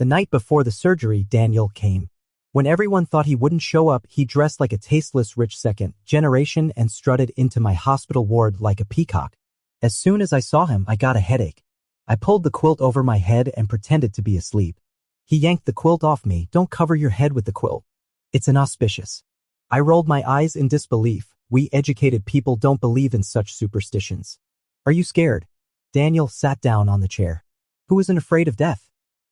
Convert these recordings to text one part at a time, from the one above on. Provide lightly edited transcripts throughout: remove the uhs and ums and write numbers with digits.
The night before the surgery, Daniel came. When everyone thought he wouldn't show up, he dressed like a tasteless rich second generation and strutted into my hospital ward like a peacock. As soon as I saw him, I got a headache. I pulled the quilt over my head and pretended to be asleep. He yanked the quilt off me. "Don't cover your head with the quilt. It's inauspicious." I rolled my eyes in disbelief. We educated people don't believe in such superstitions. "Are you scared?" Daniel sat down on the chair. "Who isn't afraid of death?"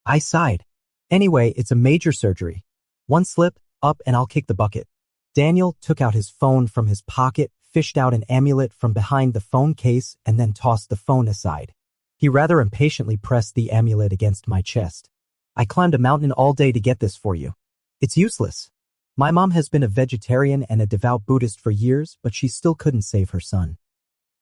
I sighed. "Anyway, it's a major surgery. One slip up and I'll kick the bucket." Daniel took out his phone from his pocket, fished out an amulet from behind the phone case, and then tossed the phone aside. He rather impatiently pressed the amulet against my chest. "I climbed a mountain all day to get this for you. It's useless. My mom has been a vegetarian and a devout Buddhist for years, but she still couldn't save her son.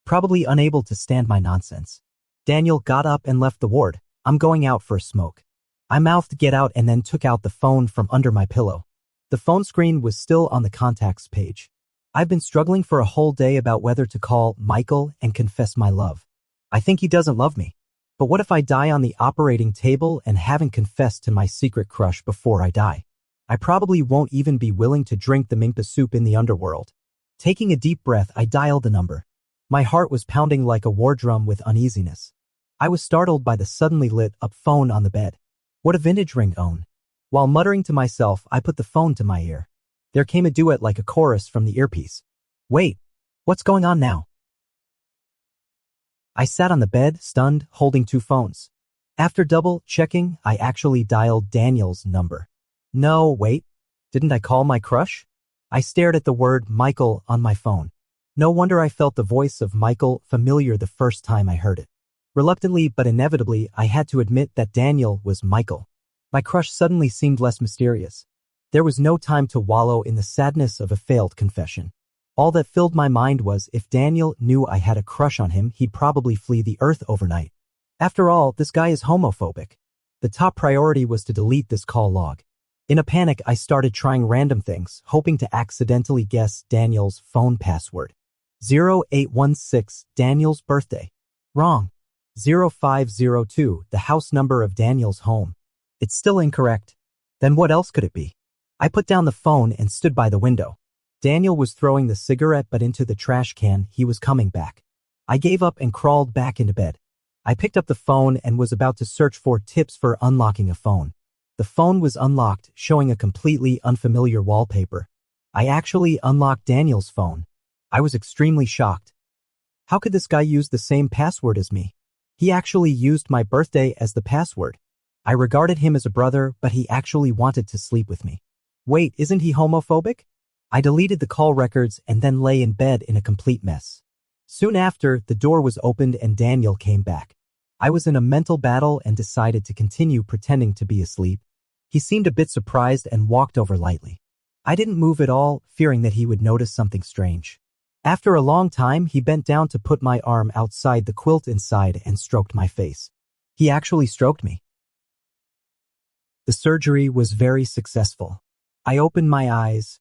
Probably unable to stand my nonsense." Daniel got up and left the ward. "I'm going out for a smoke." I mouthed "get out" and then took out the phone from under my pillow. The phone screen was still on the contacts page. I've been struggling for a whole day about whether to call Michael and confess my love. I think he doesn't love me. But what if I die on the operating table and haven't confessed to my secret crush before I die? I probably won't even be willing to drink the minkpa soup in the underworld. Taking a deep breath, I dialed the number. My heart was pounding like a war drum with uneasiness. I was startled by the suddenly lit up phone on the bed. What a vintage ringtone. While muttering to myself, I put the phone to my ear. There came a duet like a chorus from the earpiece. "Wait, what's going on now?" I sat on the bed, stunned, holding two phones. After double-checking, I actually dialed Daniel's number. No, wait. Didn't I call my crush? I stared at the word Michael on my phone. No wonder I felt the voice of Michael familiar the first time I heard it. Reluctantly but inevitably, I had to admit that Daniel was Michael. My crush suddenly seemed less mysterious. There was no time to wallow in the sadness of a failed confession. All that filled my mind was, if Daniel knew I had a crush on him, he'd probably flee the earth overnight. After all, this guy is homophobic. The top priority was to delete this call log. In a panic, I started trying random things, hoping to accidentally guess Daniel's phone password. 0816, Daniel's birthday. Wrong. 0502, the house number of Daniel's home. It's still incorrect. Then what else could it be? I put down the phone and stood by the window. Daniel was throwing the cigarette butt into the trash can. He was coming back. I gave up and crawled back into bed. I picked up the phone and was about to search for tips for unlocking a phone. The phone was unlocked, showing a completely unfamiliar wallpaper. I actually unlocked Daniel's phone. I was extremely shocked. How could this guy use the same password as me? He actually used my birthday as the password. I regarded him as a brother, but he actually wanted to sleep with me. Wait, isn't he homophobic? I deleted the call records and then lay in bed in a complete mess. Soon after, the door was opened and Daniel came back. I was in a mental battle and decided to continue pretending to be asleep. He seemed a bit surprised and walked over lightly. I didn't move at all, fearing that he would notice something strange. After a long time, he bent down to put my arm outside the quilt inside and stroked my face. He actually stroked me. The surgery was very successful. I opened my eyes,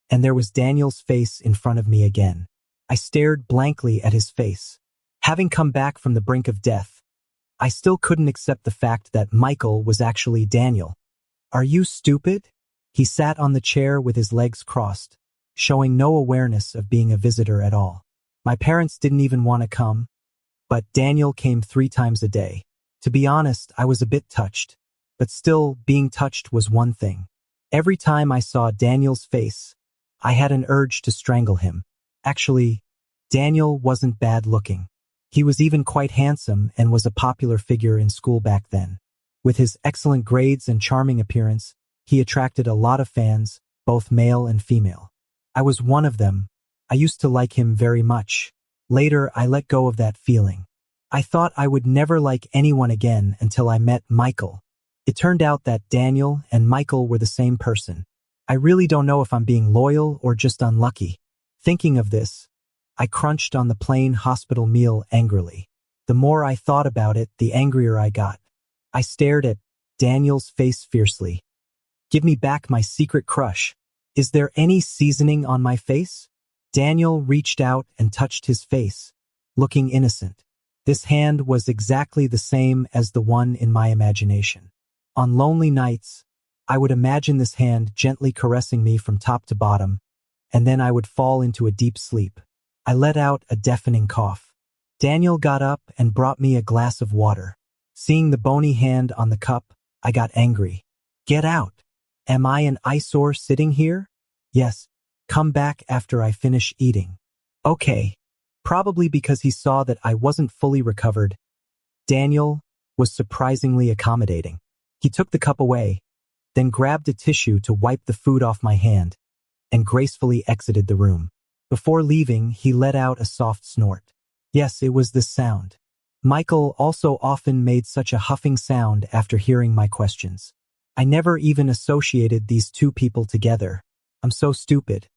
and there was Daniel's face in front of me again. I stared blankly at his face. Having come back from the brink of death, I still couldn't accept the fact that Michael was actually Daniel. Are you stupid? He sat on the chair with his legs crossed, showing no awareness of being a visitor at all. My parents didn't even want to come, but Daniel came 3 times a day. To be honest, I was a bit touched, but still, being touched was one thing. Every time I saw Daniel's face, I had an urge to strangle him. Actually, Daniel wasn't bad looking. He was even quite handsome and was a popular figure in school back then. With his excellent grades and charming appearance, he attracted a lot of fans, both male and female. I was one of them. I used to like him very much. Later, I let go of that feeling. I thought I would never like anyone again until I met Michael. It turned out that Daniel and Michael were the same person. I really don't know if I'm being loyal or just unlucky. Thinking of this, I crunched on the plain hospital meal angrily. The more I thought about it, the angrier I got. I stared at Daniel's face fiercely. Give me back my secret crush. Is there any seasoning on my face? Daniel reached out and touched his face, looking innocent. This hand was exactly the same as the one in my imagination. On lonely nights, I would imagine this hand gently caressing me from top to bottom, and then I would fall into a deep sleep. I let out a deafening cough. Daniel got up and brought me a glass of water. Seeing the bony hand on the cup, I got angry. Get out. Am I an eyesore sitting here? Yes. Come back after I finish eating. Okay. Probably because he saw that I wasn't fully recovered. Daniel was surprisingly accommodating. He took the cup away, then grabbed a tissue to wipe the food off my hand, and gracefully exited the room. Before leaving, he let out a soft snort. Yes, it was this sound. Michael also often made such a huffing sound after hearing my questions. I never even associated these two people together. I'm so stupid.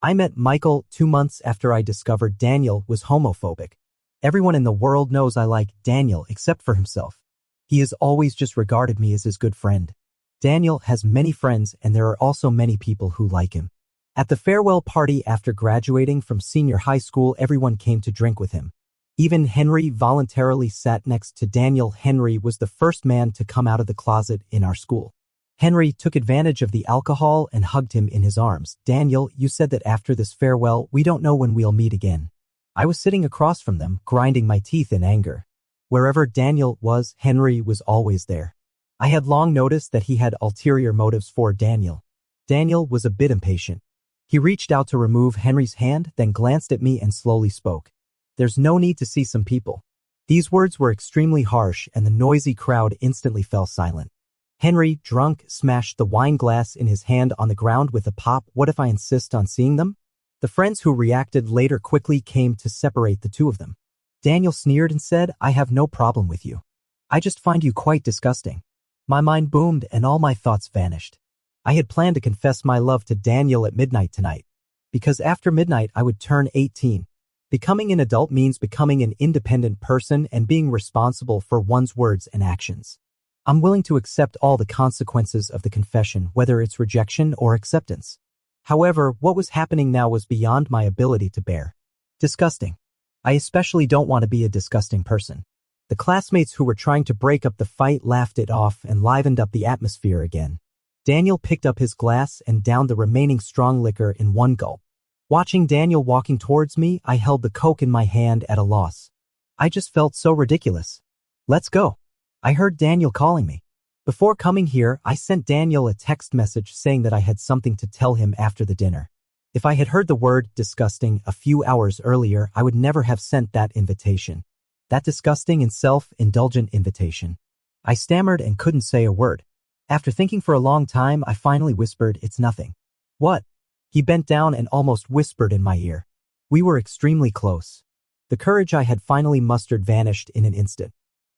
I met Michael 2 months after I discovered Daniel was homophobic. Everyone in the world knows I like Daniel except for himself. He has always just regarded me as his good friend. Daniel has many friends, and there are also many people who like him. At the farewell party after graduating from senior high school, everyone came to drink with him. Even Henry voluntarily sat next to Daniel. Henry was the first man to come out of the closet in our school. Henry took advantage of the alcohol and hugged him in his arms. Daniel, you said that after this farewell, we don't know when we'll meet again. I was sitting across from them, grinding my teeth in anger. Wherever Daniel was, Henry was always there. I had long noticed that he had ulterior motives for Daniel. Daniel was a bit impatient. He reached out to remove Henry's hand, then glanced at me and slowly spoke. There's no need to see some people. These words were extremely harsh, and the noisy crowd instantly fell silent. Henry, drunk, smashed the wine glass in his hand on the ground with a pop. What if I insist on seeing them? The friends who reacted later quickly came to separate the two of them. Daniel sneered and said, I have no problem with you. I just find you quite disgusting. My mind boomed and all my thoughts vanished. I had planned to confess my love to Daniel at midnight tonight, because after midnight I would turn 18. Becoming an adult means becoming an independent person and being responsible for one's words and actions. I'm willing to accept all the consequences of the confession, whether it's rejection or acceptance. However, what was happening now was beyond my ability to bear. Disgusting. I especially don't want to be a disgusting person. The classmates who were trying to break up the fight laughed it off and livened up the atmosphere again. Daniel picked up his glass and downed the remaining strong liquor in one gulp. Watching Daniel walking towards me, I held the Coke in my hand at a loss. I just felt so ridiculous. Let's go. I heard Daniel calling me. Before coming here, I sent Daniel a text message saying that I had something to tell him after the dinner. If I had heard the word disgusting a few hours earlier, I would never have sent that invitation. That disgusting and self-indulgent invitation. I stammered and couldn't say a word. After thinking for a long time, I finally whispered, it's nothing. What? He bent down and almost whispered in my ear. We were extremely close. The courage I had finally mustered vanished in an instant.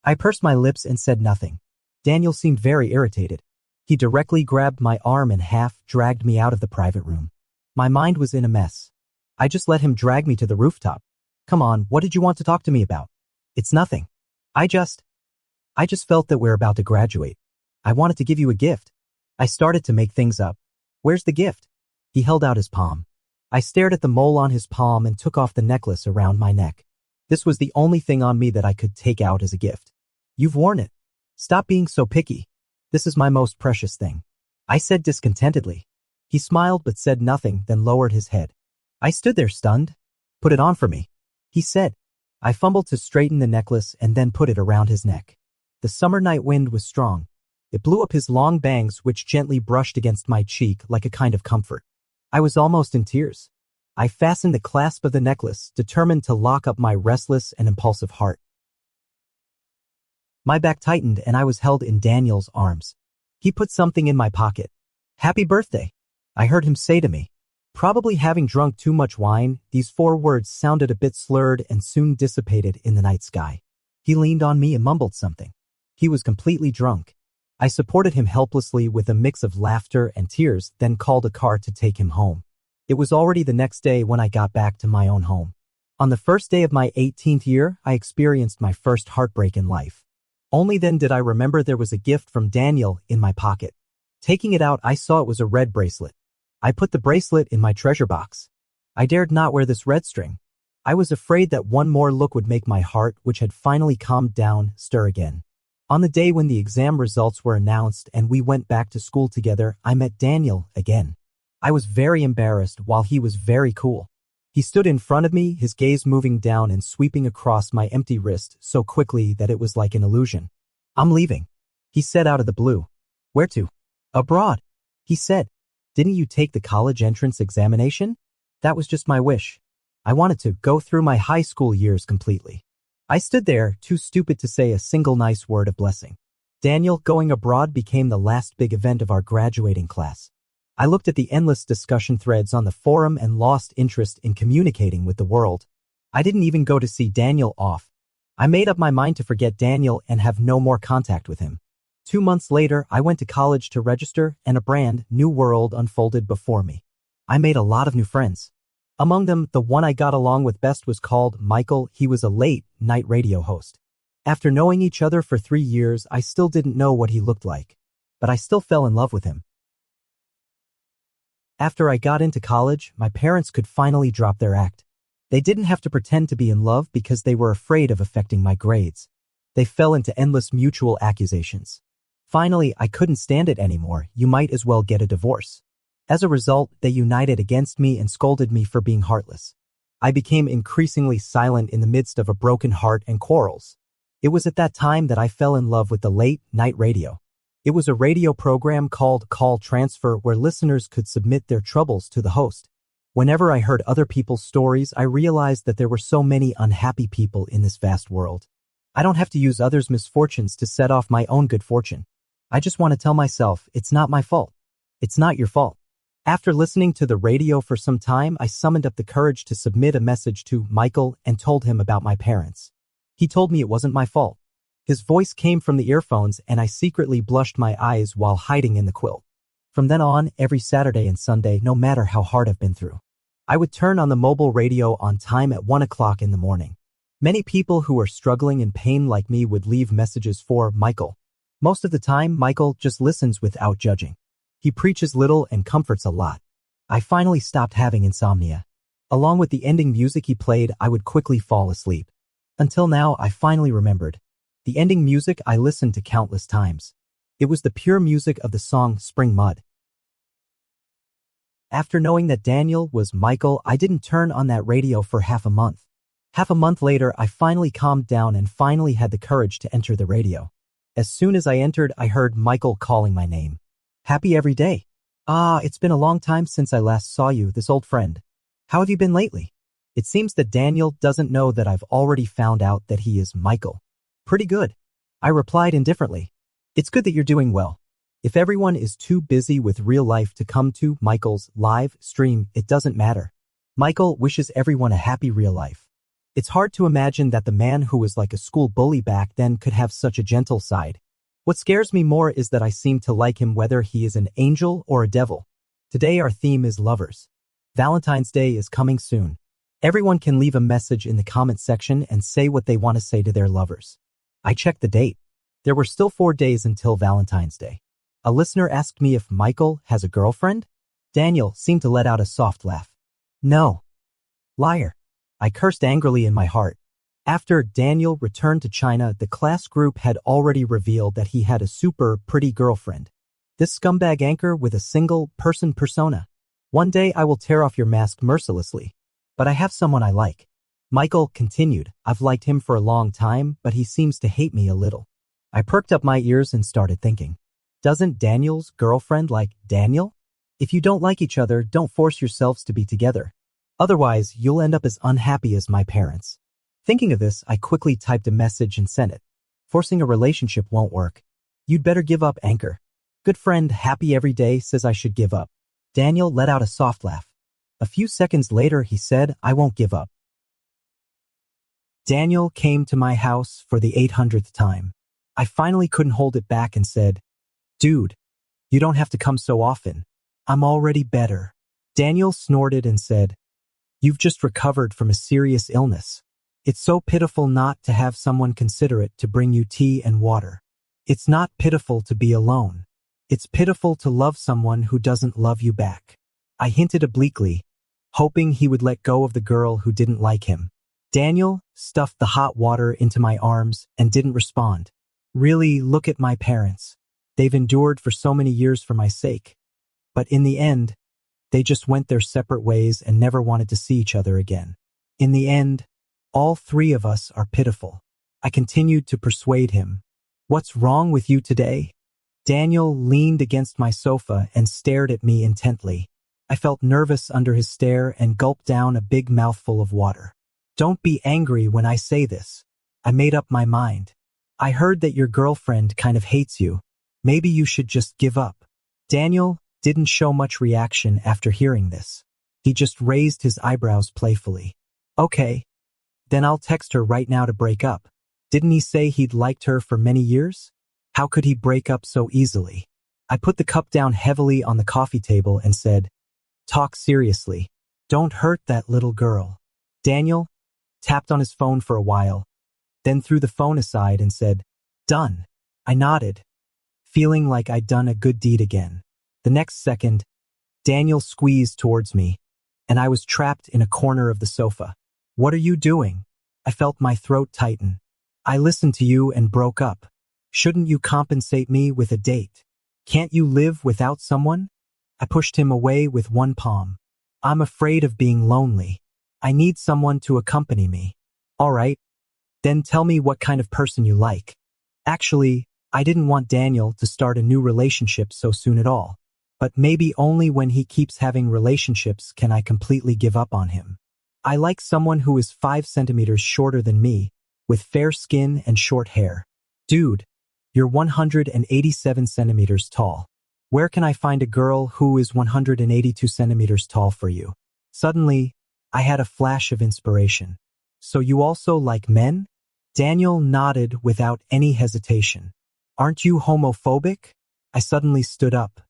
I pursed my lips and said nothing. Daniel seemed very irritated. He directly grabbed my arm and half dragged me out of the private room. My mind was in a mess. I just let him drag me to the rooftop. Come on, what did you want to talk to me about? It's nothing. I just felt that we're about to graduate. I wanted to give you a gift. I started to make things up. Where's the gift? He held out his palm. I stared at the mole on his palm and took off the necklace around my neck. This was the only thing on me that I could take out as a gift. You've worn it. Stop being so picky. This is my most precious thing. I said discontentedly. He smiled but said nothing, then lowered his head. I stood there stunned. Put it on for me, he said. I fumbled to straighten the necklace and then put it around his neck. The summer night wind was strong. It blew up his long bangs, which gently brushed against my cheek like a kind of comfort. I was almost in tears. I fastened the clasp of the necklace, determined to lock up my restless and impulsive heart. My back tightened and I was held in Daniel's arms. He put something in my pocket. Happy birthday, I heard him say to me. Probably having drunk too much wine, these 4 words sounded a bit slurred and soon dissipated in the night sky. He leaned on me and mumbled something. He was completely drunk. I supported him helplessly with a mix of laughter and tears, then called a car to take him home. It was already the next day when I got back to my own home. On the first day of my 18th year, I experienced my first heartbreak in life. Only then did I remember there was a gift from Daniel in my pocket. Taking it out, I saw it was a red bracelet. I put the bracelet in my treasure box. I dared not wear this red string. I was afraid that one more look would make my heart, which had finally calmed down, stir again. On the day when the exam results were announced and we went back to school together, I met Daniel again. I was very embarrassed while he was very cool. He stood in front of me, his gaze moving down and sweeping across my empty wrist so quickly that it was like an illusion. "I'm leaving," he said out of the blue. "Where to?" "Abroad," he said. "Didn't you take the college entrance examination?" "That was just my wish. I wanted to go through my high school years completely." I stood there, too stupid to say a single nice word of blessing. Daniel going abroad became the last big event of our graduating class. I looked at the endless discussion threads on the forum and lost interest in communicating with the world. I didn't even go to see Daniel off. I made up my mind to forget Daniel and have no more contact with him. 2 months later, I went to college to register and a brand new world unfolded before me. I made a lot of new friends. Among them, the one I got along with best was called Michael. He was a late-night radio host. After knowing each other for 3 years, I still didn't know what he looked like. But I still fell in love with him. After I got into college, my parents could finally drop their act. They didn't have to pretend to be in love because they were afraid of affecting my grades. They fell into endless mutual accusations. Finally, I couldn't stand it anymore. "You might as well get a divorce." As a result, they united against me and scolded me for being heartless. I became increasingly silent in the midst of a broken heart and quarrels. It was at that time that I fell in love with the late-night radio. It was a radio program called Call Transfer where listeners could submit their troubles to the host. Whenever I heard other people's stories, I realized that there were so many unhappy people in this vast world. I don't have to use others' misfortunes to set off my own good fortune. I just want to tell myself, it's not my fault. It's not your fault. After listening to the radio for some time, I summoned up the courage to submit a message to Michael and told him about my parents. He told me it wasn't my fault. His voice came from the earphones and I secretly blushed my eyes while hiding in the quilt. From then on, every Saturday and Sunday, no matter how hard I've been through, I would turn on the mobile radio on time at 1 o'clock in the morning. Many people who are struggling in pain like me would leave messages for Michael. Most of the time, Michael just listens without judging. He preaches little and comforts a lot. I finally stopped having insomnia. Along with the ending music he played, I would quickly fall asleep. Until now, I finally remembered. The ending music I listened to countless times. It was the pure music of the song Spring Mud. After knowing that Daniel was Michael, I didn't turn on that radio for half a month. Half a month later, I finally calmed down and finally had the courage to enter the radio. As soon as I entered, I heard Michael calling my name. "Happy every day. It's been a long time since I last saw you, this old friend. How have you been lately?" It seems that Daniel doesn't know that I've already found out that he is Michael. "Pretty good," I replied indifferently. "It's good that you're doing well. If everyone is too busy with real life to come to Michael's live stream, it doesn't matter. Michael wishes everyone a happy real life." It's hard to imagine that the man who was like a school bully back then could have such a gentle side. What scares me more is that I seem to like him whether he is an angel or a devil. Today our theme is lovers. Valentine's Day is coming soon. Everyone can leave a message in the comment section and say what they want to say to their lovers. I checked the date. There were still 4 days until Valentine's Day. A listener asked me if Michael has a girlfriend. Daniel seemed to let out a soft laugh. "No." "Liar." I cursed angrily in my heart. After Daniel returned to China, the class group had already revealed that he had a super pretty girlfriend. This scumbag anchor with a single-person persona. "One day I will tear off your mask mercilessly. But I have someone I like." Michael continued. "I've liked him for a long time, but he seems to hate me a little." I perked up my ears and started thinking. Doesn't Daniel's girlfriend like Daniel? If you don't like each other, don't force yourselves to be together. Otherwise, you'll end up as unhappy as my parents. Thinking of this, I quickly typed a message and sent it. "Forcing a relationship won't work. You'd better give up, anchor. Good friend happy every day says I should give up." Daniel let out a soft laugh. A few seconds later, he said, "I won't give up." Daniel came to my house for the 800th time. I finally couldn't hold it back and said, "Dude, you don't have to come so often. I'm already better." Daniel snorted and said, "You've just recovered from a serious illness. It's so pitiful not to have someone considerate to bring you tea and water. It's not pitiful to be alone. It's pitiful to love someone who doesn't love you back." I hinted obliquely, hoping he would let go of the girl who didn't like him. Daniel stuffed the hot water into my arms and didn't respond. Really, look at my parents. They've endured for so many years for my sake. But in the end, they just went their separate ways and never wanted to see each other again. In the end, all three of us are pitiful. I continued to persuade him. What's wrong with you today? Daniel leaned against my sofa and stared at me intently. I felt nervous under his stare and gulped down a big mouthful of water. Don't be angry when I say this. I made up my mind. I heard that your girlfriend kind of hates you. Maybe you should just give up. Daniel didn't show much reaction after hearing this. He just raised his eyebrows playfully. Okay, then I'll text her right now to break up. Didn't he say he'd liked her for many years? How could he break up so easily? I put the cup down heavily on the coffee table and said, talk seriously. Don't hurt that little girl. Daniel tapped on his phone for a while, then threw the phone aside and said, done. I nodded, feeling like I'd done a good deed again. The next second, Daniel squeezed towards me, and I was trapped in a corner of the sofa. What are you doing? I felt my throat tighten. I listened to you and broke up. Shouldn't you compensate me with a date? Can't you live without someone? I pushed him away with one palm. I'm afraid of being lonely. I need someone to accompany me. All right, then tell me what kind of person you like. Actually, I didn't want Daniel to start a new relationship so soon at all. But maybe only when he keeps having relationships can I completely give up on him. I like someone who is 5 centimeters shorter than me, with fair skin and short hair. Dude, you're 187 centimeters tall. Where can I find a girl who is 182 centimeters tall for you? Suddenly, I had a flash of inspiration. So you also like men? Daniel nodded without any hesitation. Aren't you homophobic? I suddenly stood up.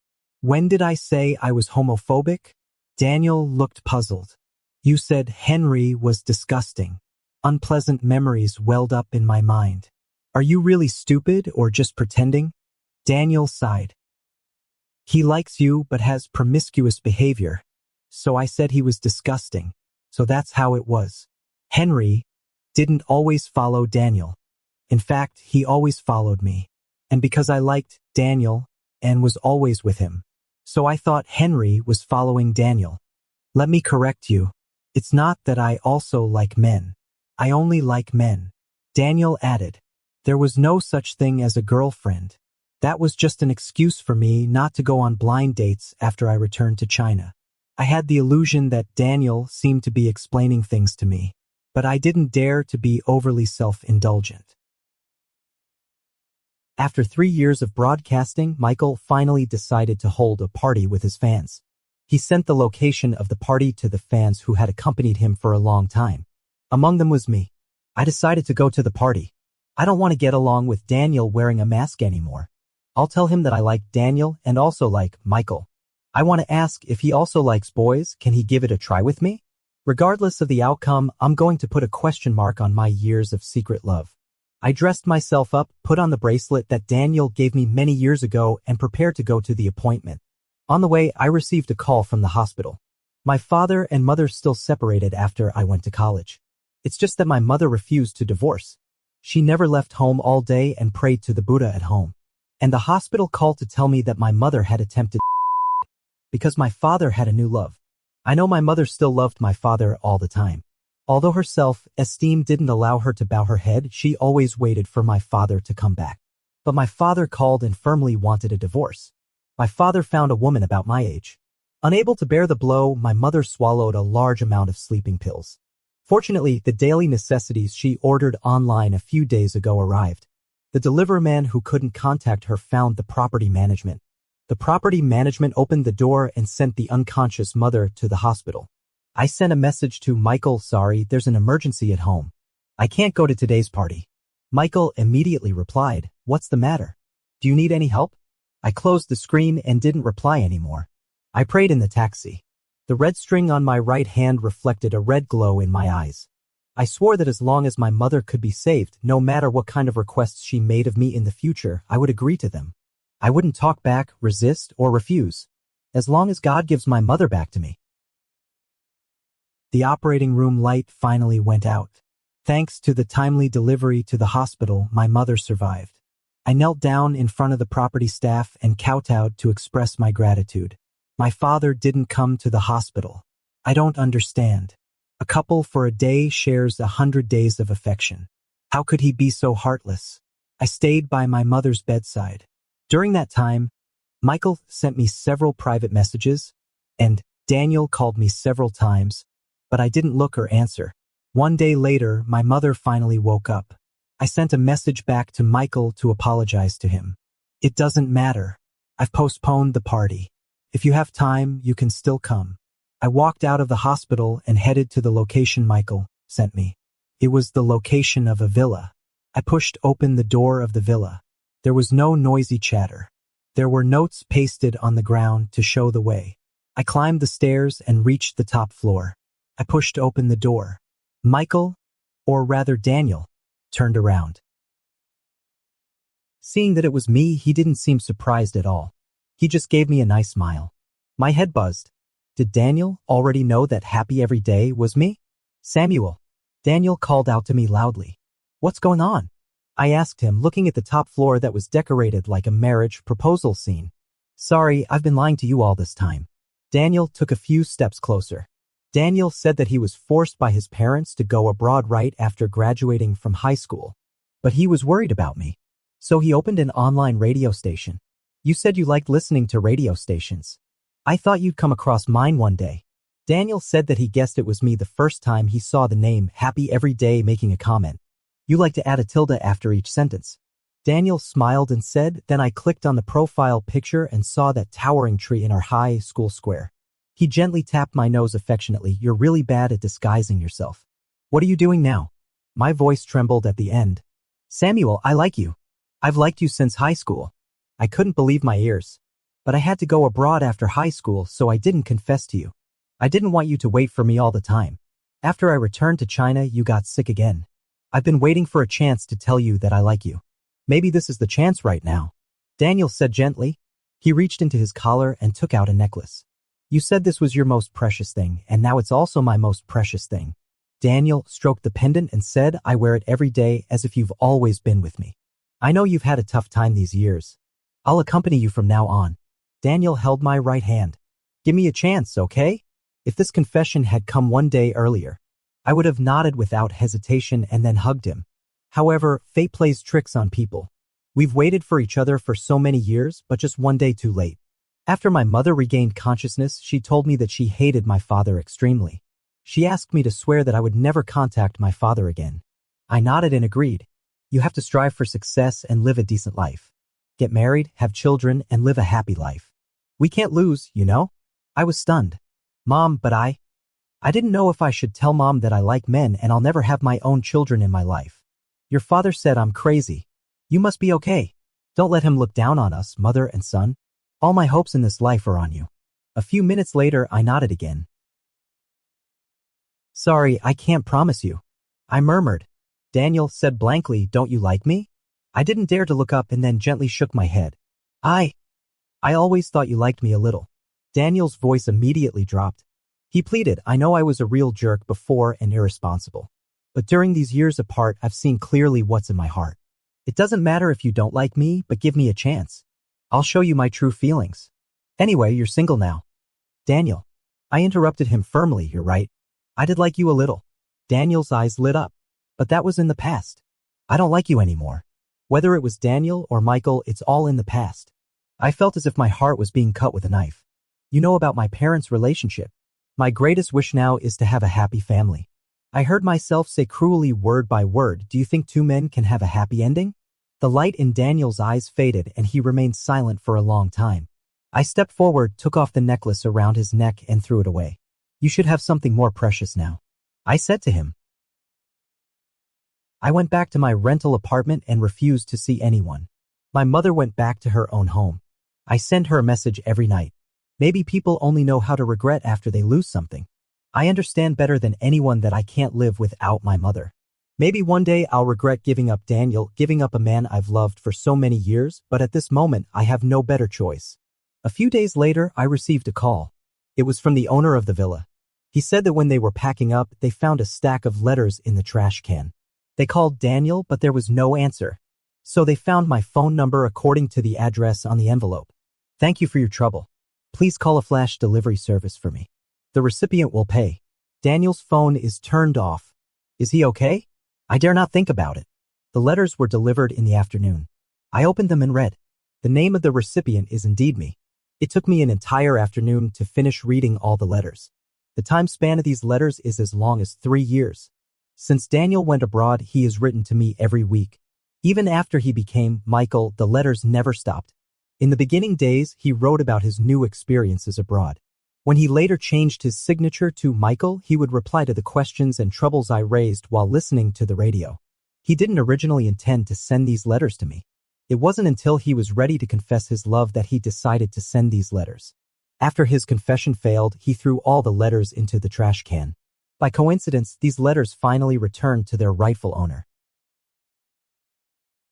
When did I say I was homophobic? Daniel looked puzzled. You said Henry was disgusting. Unpleasant memories welled up in my mind. Are you really stupid or just pretending? Daniel sighed. He likes you but has promiscuous behavior. So I said he was disgusting. So that's how it was. Henry didn't always follow Daniel. In fact, he always followed me. And because I liked Daniel and was always with him, so I thought Henry was following Daniel. Let me correct you. It's not that I also like men. I only like men. Daniel added. There was no such thing as a girlfriend. That was just an excuse for me not to go on blind dates after I returned to China. I had the illusion that Daniel seemed to be explaining things to me, but I didn't dare to be overly self-indulgent. After 3 years of broadcasting, Michael finally decided to hold a party with his fans. He sent the location of the party to the fans who had accompanied him for a long time. Among them was me. I decided to go to the party. I don't want to get along with Daniel wearing a mask anymore. I'll tell him that I like Daniel and also like Michael. I want to ask if he also likes boys. Can he give it a try with me? Regardless of the outcome, I'm going to put a question mark on my years of secret love. I dressed myself up, put on the bracelet that Daniel gave me many years ago, and prepared to go to the appointment. On the way, I received a call from the hospital. My father and mother still separated after I went to college. It's just that my mother refused to divorce. She never left home all day and prayed to the Buddha at home. And the hospital called to tell me that my mother had attempted because my father had a new love. I know my mother still loved my father all the time. Although her self-esteem didn't allow her to bow her head, she always waited for my father to come back. But my father called and firmly wanted a divorce. My father found a woman about my age. Unable to bear the blow, my mother swallowed a large amount of sleeping pills. Fortunately, the daily necessities she ordered online a few days ago arrived. The delivery man who couldn't contact her found the property management. The property management opened the door and sent the unconscious mother to the hospital. I sent a message to Michael, sorry, there's an emergency at home. I can't go to today's party. Michael immediately replied, what's the matter? Do you need any help? I closed the screen and didn't reply anymore. I prayed in the taxi. The red string on my right hand reflected a red glow in my eyes. I swore that as long as my mother could be saved, no matter what kind of requests she made of me in the future, I would agree to them. I wouldn't talk back, resist, or refuse, as long as God gives my mother back to me. The operating room light finally went out. Thanks to the timely delivery to the hospital, my mother survived. I knelt down in front of the property staff and kowtowed to express my gratitude. My father didn't come to the hospital. I don't understand. A couple for a day shares 100 days of affection. How could he be so heartless? I stayed by my mother's bedside. During that time, Michael sent me several private messages, and Daniel called me several times, but I didn't look or answer. One day later, my mother finally woke up. I sent a message back to Michael to apologize to him. It doesn't matter. I've postponed the party. If you have time, you can still come. I walked out of the hospital and headed to the location Michael sent me. It was the location of a villa. I pushed open the door of the villa. There was no noisy chatter. There were notes pasted on the ground to show the way. I climbed the stairs and reached the top floor. I pushed open the door. Michael, or rather Daniel, turned around. Seeing that it was me, he didn't seem surprised at all. He just gave me a nice smile. My head buzzed. Did Daniel already know that happy every day was me? Samuel. Daniel called out to me loudly. What's going on? I asked him, looking at the top floor that was decorated like a marriage proposal scene. Sorry, I've been lying to you all this time. Daniel took a few steps closer. Daniel said that he was forced by his parents to go abroad right after graduating from high school. But he was worried about me. So he opened an online radio station. You said you liked listening to radio stations. I thought you'd come across mine one day. Daniel said that he guessed it was me the first time he saw the name Happy Every Day making a comment. You like to add a tilde after each sentence. Daniel smiled and said, then I clicked on the profile picture and saw that towering tree in our high school square. He gently tapped my nose affectionately. You're really bad at disguising yourself. What are you doing now? My voice trembled at the end. Samuel, I like you. I've liked you since high school. I couldn't believe my ears. But I had to go abroad after high school, so I didn't confess to you. I didn't want you to wait for me all the time. After I returned to China, you got sick again. I've been waiting for a chance to tell you that I like you. Maybe this is the chance right now. Daniel said gently. He reached into his collar and took out a necklace. You said this was your most precious thing, and now it's also my most precious thing. Daniel stroked the pendant and said, I wear it every day as if you've always been with me. I know you've had a tough time these years. I'll accompany you from now on. Daniel held my right hand. Give me a chance, okay? If this confession had come one day earlier, I would have nodded without hesitation and then hugged him. However, fate plays tricks on people. We've waited for each other for so many years, but just one day too late. After my mother regained consciousness, she told me that she hated my father extremely. She asked me to swear that I would never contact my father again. I nodded and agreed. You have to strive for success and live a decent life. Get married, have children, and live a happy life. We can't lose, you know? I was stunned. Mom, but I didn't know if I should tell Mom that I like men and I'll never have my own children in my life. Your father said I'm crazy. You must be okay. Don't let him look down on us, mother and son. All my hopes in this life are on you. A few minutes later, I nodded again. Sorry, I can't promise you. I murmured. Daniel said blankly, don't you like me? I didn't dare to look up and then gently shook my head. I always thought you liked me a little. Daniel's voice immediately dropped. He pleaded, I know I was a real jerk before and irresponsible. But during these years apart, I've seen clearly what's in my heart. It doesn't matter if you don't like me, but give me a chance. I'll show you my true feelings. Anyway, you're single now. Daniel. I interrupted him firmly, you're right. I did like you a little. Daniel's eyes lit up. But that was in the past. I don't like you anymore. Whether it was Daniel or Michael, it's all in the past. I felt as if my heart was being cut with a knife. You know about my parents' relationship. My greatest wish now is to have a happy family. I heard myself say cruelly word by word, do you think two men can have a happy ending? The light in Daniel's eyes faded and he remained silent for a long time. I stepped forward, took off the necklace around his neck and threw it away. You should have something more precious now. I said to him. I went back to my rental apartment and refused to see anyone. My mother went back to her own home. I send her a message every night. Maybe people only know how to regret after they lose something. I understand better than anyone that I can't live without my mother. Maybe one day I'll regret giving up Daniel, giving up a man I've loved for so many years, but at this moment I have no better choice. A few days later, I received a call. It was from the owner of the villa. He said that when they were packing up, they found a stack of letters in the trash can. They called Daniel, but there was no answer. So they found my phone number according to the address on the envelope. Thank you for your trouble. Please call a flash delivery service for me. The recipient will pay. Daniel's phone is turned off. Is he okay? I dare not think about it. The letters were delivered in the afternoon. I opened them and read. The name of the recipient is indeed me. It took me an entire afternoon to finish reading all the letters. The time span of these letters is as long as 3 years. Since Daniel went abroad, he has written to me every week. Even after he became Michael, the letters never stopped. In the beginning days, he wrote about his new experiences abroad. When he later changed his signature to Michael, he would reply to the questions and troubles I raised while listening to the radio. He didn't originally intend to send these letters to me. It wasn't until he was ready to confess his love that he decided to send these letters. After his confession failed, he threw all the letters into the trash can. By coincidence, these letters finally returned to their rightful owner.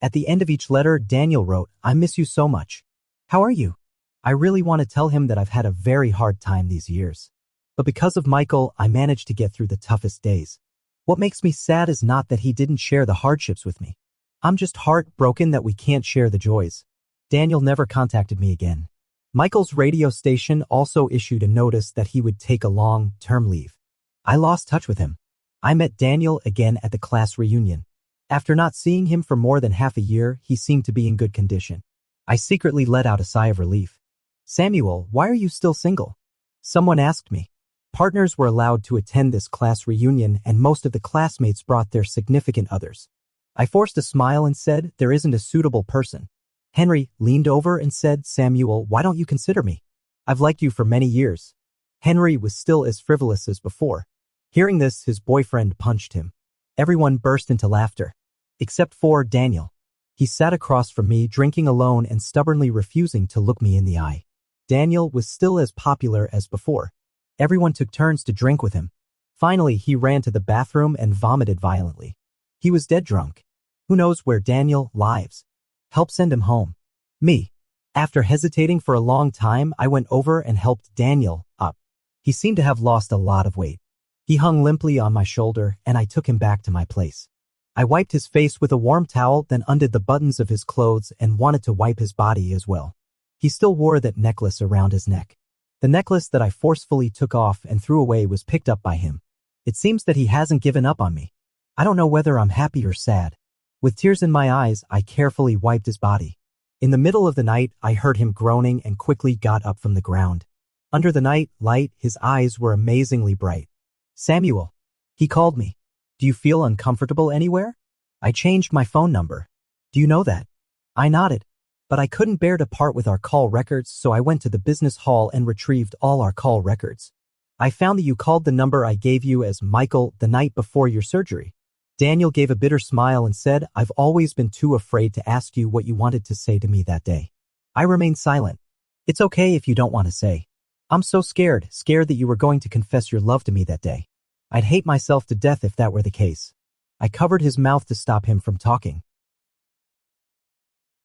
At the end of each letter, Daniel wrote, "I miss you so much. How are you?" I really want to tell him that I've had a very hard time these years. But because of Michael, I managed to get through the toughest days. What makes me sad is not that he didn't share the hardships with me. I'm just heartbroken that we can't share the joys. Daniel never contacted me again. Michael's radio station also issued a notice that he would take a long-term leave. I lost touch with him. I met Daniel again at the class reunion. After not seeing him for more than half a year, he seemed to be in good condition. I secretly let out a sigh of relief. "Samuel, why are you still single?" Someone asked me. Partners were allowed to attend this class reunion, and most of the classmates brought their significant others. I forced a smile and said, "There isn't a suitable person." Henry leaned over and said, "Samuel, why don't you consider me? I've liked you for many years." Henry was still as frivolous as before. Hearing this, his boyfriend punched him. Everyone burst into laughter. Except for Daniel. He sat across from me, drinking alone and stubbornly refusing to look me in the eye. Daniel was still as popular as before. Everyone took turns to drink with him. Finally, he ran to the bathroom and vomited violently. He was dead drunk. Who knows where Daniel lives? Help send him home. Me. After hesitating for a long time, I went over and helped Daniel up. He seemed to have lost a lot of weight. He hung limply on my shoulder, and I took him back to my place. I wiped his face with a warm towel, then undid the buttons of his clothes and wanted to wipe his body as well. He still wore that necklace around his neck. The necklace that I forcefully took off and threw away was picked up by him. It seems that he hasn't given up on me. I don't know whether I'm happy or sad. With tears in my eyes, I carefully wiped his body. In the middle of the night, I heard him groaning and quickly got up from the ground. Under the night light, his eyes were amazingly bright. "Samuel." He called me. "Do you feel uncomfortable anywhere? I changed my phone number. Do you know that?" I nodded. But I couldn't bear to part with our call records, so I went to the business hall and retrieved all our call records. I found that you called the number I gave you as Michael the night before your surgery. Daniel gave a bitter smile and said, "I've always been too afraid to ask you what you wanted to say to me that day." I remained silent. "It's okay if you don't want to say. I'm so scared that you were going to confess your love to me that day. I'd hate myself to death if that were the case." I covered his mouth to stop him from talking.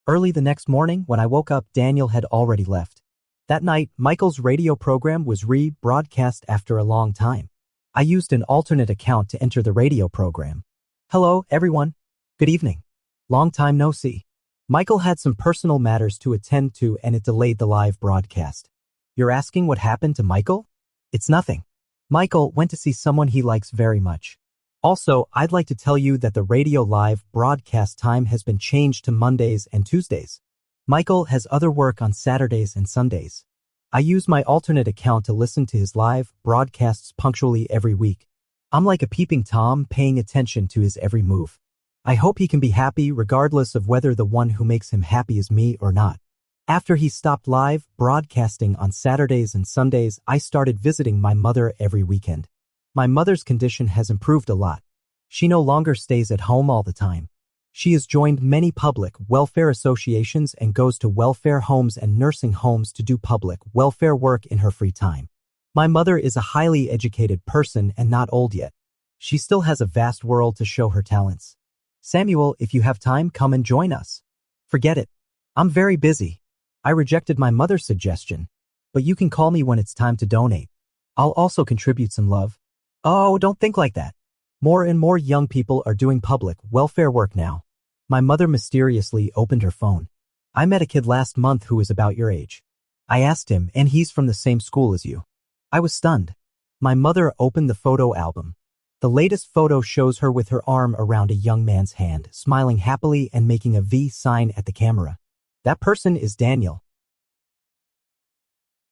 Early the next morning, when I woke up, Daniel had already left. That night, Michael's radio program was rebroadcast after a long time. I used an alternate account to enter the radio program. "Hello, everyone. Good evening. Long time no see." Michael had some personal matters to attend to, and it delayed the live broadcast. You're asking what happened to Michael? It's nothing. Michael went to see someone he likes very much. Also, I'd like to tell you that the radio live broadcast time has been changed to Mondays and Tuesdays. Michael has other work on Saturdays and Sundays. I use my alternate account to listen to his live broadcasts punctually every week. I'm like a peeping Tom, paying attention to his every move. I hope he can be happy regardless of whether the one who makes him happy is me or not. After he stopped live broadcasting on Saturdays and Sundays, I started visiting my mother every weekend. My mother's condition has improved a lot. She no longer stays at home all the time. She has joined many public welfare associations and goes to welfare homes and nursing homes to do public welfare work in her free time. My mother is a highly educated person and not old yet. She still has a vast world to show her talents. Samuel, if you have time, come and join us. Forget it. I'm very busy. I rejected my mother's suggestion, but you can call me when it's time to donate. I'll also contribute some love. Oh, don't think like that. More and more young people are doing public welfare work now. My mother mysteriously opened her phone. I met a kid last month who is about your age. I asked him, and he's from the same school as you. I was stunned. My mother opened the photo album. The latest photo shows her with her arm around a young man's hand, smiling happily and making a V sign at the camera. That person is Daniel.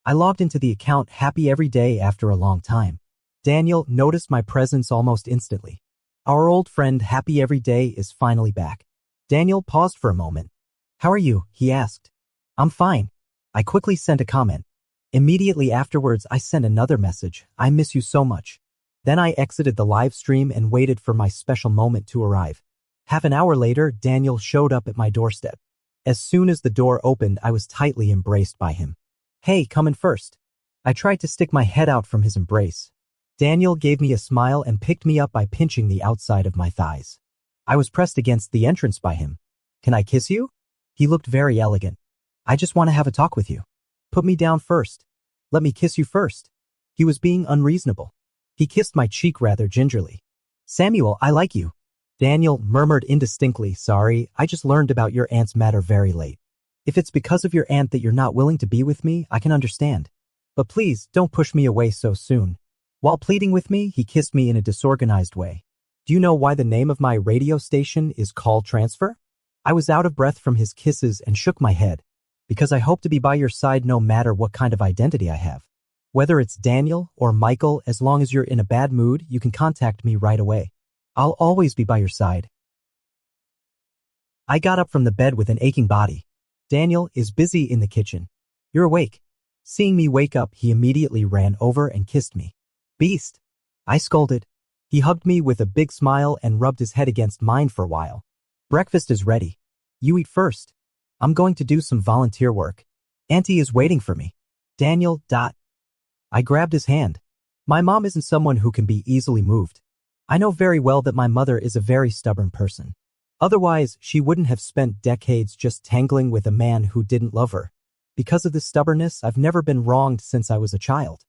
I logged into the account happy every day after a long time. Daniel noticed my presence almost instantly. Our old friend Happy Every Day is finally back. Daniel paused for a moment. How are you? He asked. I'm fine. I quickly sent a comment. Immediately afterwards, I sent another message. I miss you so much. Then I exited the live stream and waited for my special moment to arrive. Half an hour later, Daniel showed up at my doorstep. As soon as the door opened, I was tightly embraced by him. Hey, come in first. I tried to stick my head out from his embrace. Daniel gave me a smile and picked me up by pinching the outside of my thighs. I was pressed against the entrance by him. Can I kiss you? He looked very elegant. I just want to have a talk with you. Put me down first. Let me kiss you first. He was being unreasonable. He kissed my cheek rather gingerly. Samuel, I like you. Daniel murmured indistinctly, sorry, I just learned about your aunt's matter very late. If it's because of your aunt that you're not willing to be with me, I can understand. But please, don't push me away so soon. While pleading with me, he kissed me in a disorganized way. Do you know why the name of my radio station is Call Transfer? I was out of breath from his kisses and shook my head. Because I hope to be by your side no matter what kind of identity I have. Whether it's Daniel or Michael, as long as you're in a bad mood, you can contact me right away. I'll always be by your side. I got up from the bed with an aching body. Daniel is busy in the kitchen. You're awake. Seeing me wake up, he immediately ran over and kissed me. Beast. I scolded. He hugged me with a big smile and rubbed his head against mine for a while. Breakfast is ready. You eat first. I'm going to do some volunteer work. Auntie is waiting for me. Daniel. I grabbed his hand. My mom isn't someone who can be easily moved. I know very well that my mother is a very stubborn person. Otherwise, she wouldn't have spent decades just tangling with a man who didn't love her. Because of this stubbornness, I've never been wronged since I was a child.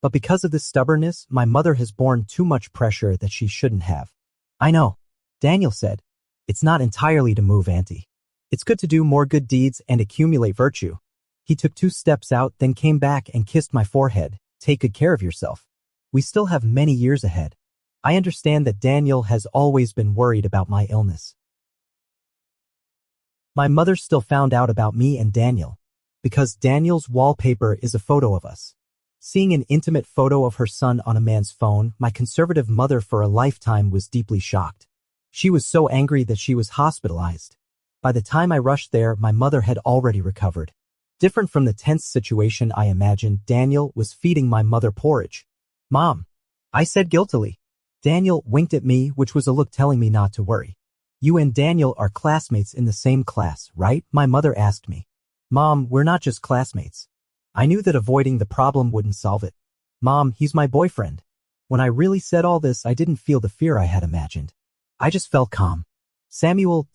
But because of this stubbornness, my mother has borne too much pressure that she shouldn't have. I know. Daniel said. It's not entirely to move, Auntie. It's good to do more good deeds and accumulate virtue. He took 2 steps out, then came back and kissed my forehead. Take good care of yourself. We still have many years ahead. I understand that Daniel has always been worried about my illness. My mother still found out about me and Daniel. Because Daniel's wallpaper is a photo of us. Seeing an intimate photo of her son on a man's phone, my conservative mother for a lifetime was deeply shocked. She was so angry that she was hospitalized. By the time I rushed there, my mother had already recovered. Different from the tense situation I imagined, Daniel was feeding my mother porridge. Mom, I said guiltily. Daniel winked at me, which was a look telling me not to worry. You and Daniel are classmates in the same class, right? My mother asked me. Mom, we're not just classmates. I knew that avoiding the problem wouldn't solve it. Mom, he's my boyfriend. When I really said all this, I didn't feel the fear I had imagined. I just felt calm. Samuel.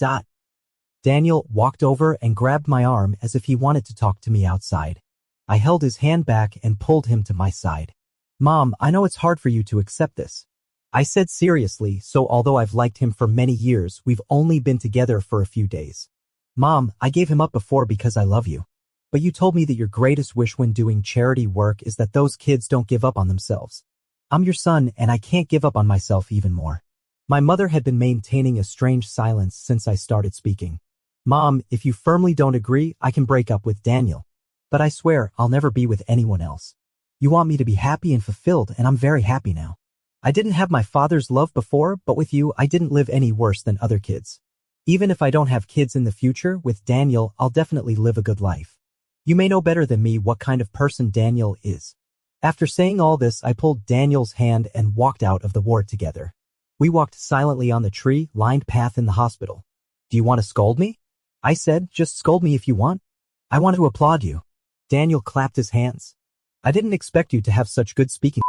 Daniel walked over and grabbed my arm as if he wanted to talk to me outside. I held his hand back and pulled him to my side. Mom, I know it's hard for you to accept this. I said seriously, so although I've liked him for many years, we've only been together for a few days. Mom, I gave him up before because I love you. But you told me that your greatest wish when doing charity work is that those kids don't give up on themselves. I'm your son and I can't give up on myself even more. My mother had been maintaining a strange silence since I started speaking. Mom, if you firmly don't agree, I can break up with Daniel. But I swear I'll never be with anyone else. You want me to be happy and fulfilled, and I'm very happy now. I didn't have my father's love before, but with you, I didn't live any worse than other kids. Even if I don't have kids in the future, with Daniel, I'll definitely live a good life. You may know better than me what kind of person Daniel is. After saying all this, I pulled Daniel's hand and walked out of the ward together. We walked silently on the tree-lined path in the hospital. Do you want to scold me? I said, just scold me if you want. I want to applaud you. Daniel clapped his hands. I didn't expect you to have such good speaking.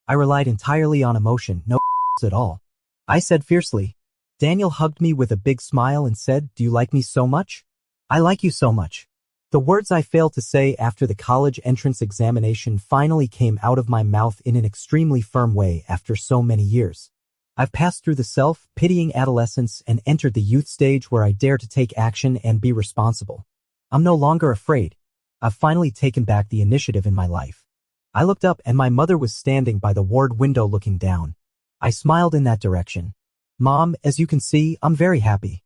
I relied entirely on emotion, no at all. I said fiercely. Daniel hugged me with a big smile and said, do you like me so much? I like you so much. The words I failed to say after the college entrance examination finally came out of my mouth in an extremely firm way after so many years. I've passed through the self-pitying adolescence and entered the youth stage where I dare to take action and be responsible. I'm no longer afraid. I've finally taken back the initiative in my life. I looked up and my mother was standing by the ward window looking down. I smiled in that direction. Mom, as you can see, I'm very happy.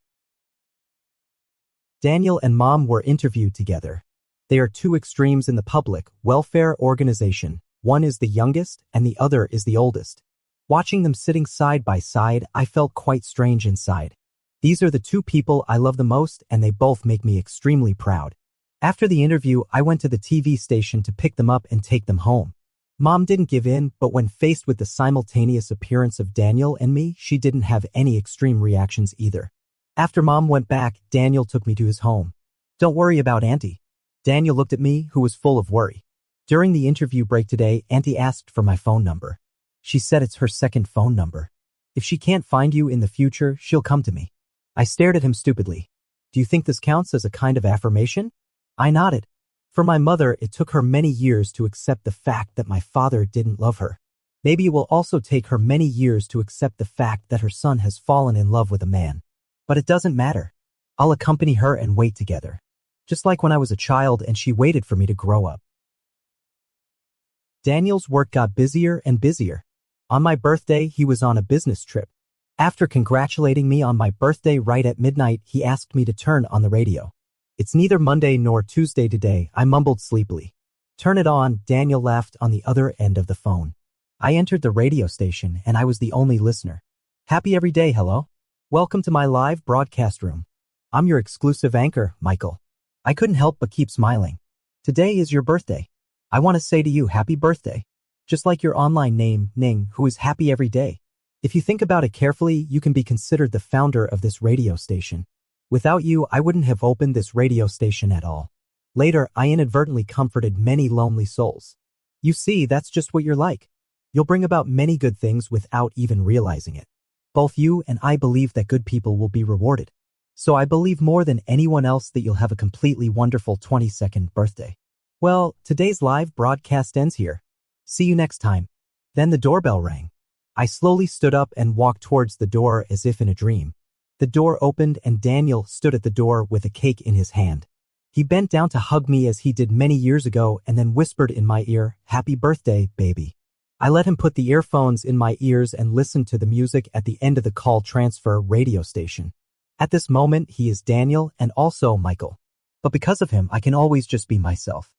Daniel and Mom were interviewed together. They are two extremes in the public welfare organization. One is the youngest and the other is the oldest. Watching them sitting side by side, I felt quite strange inside. These are the two people I love the most and they both make me extremely proud. After the interview, I went to the TV station to pick them up and take them home. Mom didn't give in, but when faced with the simultaneous appearance of Daniel and me, she didn't have any extreme reactions either. After Mom went back, Daniel took me to his home. Don't worry about Auntie. Daniel looked at me, who was full of worry. During the interview break today, Auntie asked for my phone number. She said it's her second phone number. If she can't find you in the future, she'll come to me. I stared at him stupidly. Do you think this counts as a kind of affirmation? I nodded. For my mother, it took her many years to accept the fact that my father didn't love her. Maybe it will also take her many years to accept the fact that her son has fallen in love with a man. But it doesn't matter. I'll accompany her and wait together. Just like when I was a child and she waited for me to grow up. Daniel's work got busier and busier. On my birthday, he was on a business trip. After congratulating me on my birthday right at midnight, he asked me to turn on the radio. It's neither Monday nor Tuesday today, I mumbled sleepily. Turn it on, Daniel laughed on the other end of the phone. I entered the radio station and I was the only listener. Happy every day, hello. Welcome to my live broadcast room. I'm your exclusive anchor, Michael. I couldn't help but keep smiling. Today is your birthday. I want to say to you happy birthday. Just like your online name, Ning, who is happy every day. If you think about it carefully, you can be considered the founder of this radio station. Without you, I wouldn't have opened this radio station at all. Later, I inadvertently comforted many lonely souls. You see, that's just what you're like. You'll bring about many good things without even realizing it. Both you and I believe that good people will be rewarded. So I believe more than anyone else that you'll have a completely wonderful 22nd birthday. Well, today's live broadcast ends here. See you next time. Then the doorbell rang. I slowly stood up and walked towards the door as if in a dream. The door opened and Daniel stood at the door with a cake in his hand. He bent down to hug me as he did many years ago and then whispered in my ear, "Happy birthday, baby." I let him put the earphones in my ears and listened to the music at the end of the call transfer radio station. At this moment, he is Daniel and also Michael. But because of him, I can always just be myself.